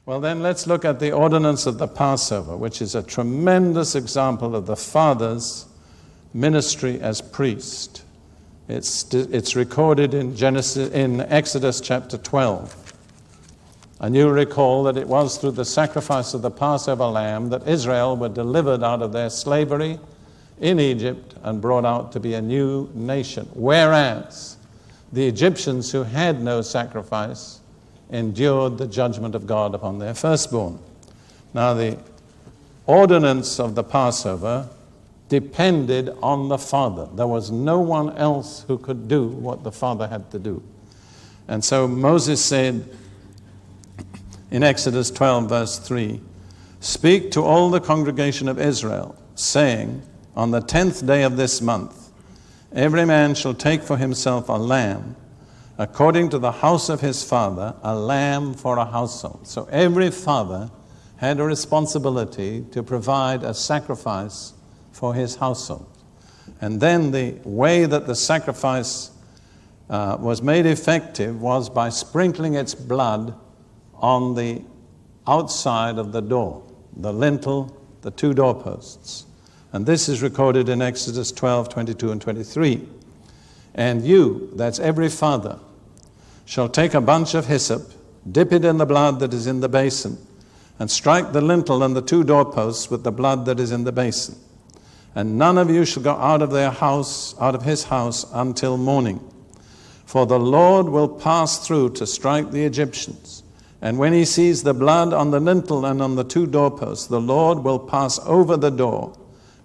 Well, then let's look at the ordinance of the Passover, which is a tremendous example of the Father's ministry as priest. It's recorded in Exodus chapter 12. And you recall that it was through the sacrifice of the Passover lamb that Israel were delivered out of their slavery in Egypt and brought out to be a new nation. Whereas the Egyptians, who had no sacrifice, endured the judgment of God upon their firstborn. Now, the ordinance of the Passover depended on the Father. There was no one else who could do what the Father had to do. And so Moses said in Exodus 12, verse 3, "Speak to all the congregation of Israel, saying, on the 10th day of this month, every man shall take for himself a lamb, according to the house of his father, a lamb for a household." So every father had a responsibility to provide a sacrifice for his household. And then the way that the sacrifice was made effective was by sprinkling its blood on the outside of the door, the lintel, the two doorposts. And this is recorded in Exodus 12, 22 and 23. "And you," that's every father, "shall take a bunch of hyssop, dip it in the blood that is in the basin, and strike the lintel and the two doorposts with the blood that is in the basin. And none of you shall go out of his house until morning. For the Lord will pass through to strike the Egyptians. And when he sees the blood on the lintel and on the two doorposts, the Lord will pass over the door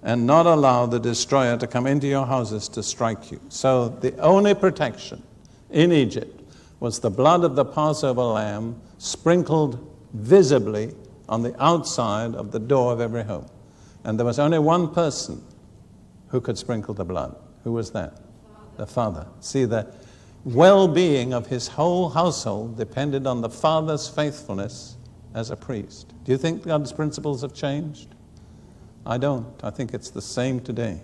and not allow the destroyer to come into your houses to strike you." So the only protection in Egypt was the blood of the Passover lamb sprinkled visibly on the outside of the door of every home. And there was only one person who could sprinkle the blood. Who was that? The Father. See, the well-being of his whole household depended on the Father's faithfulness as a priest. Do you think God's principles have changed? I don't. I think it's the same today.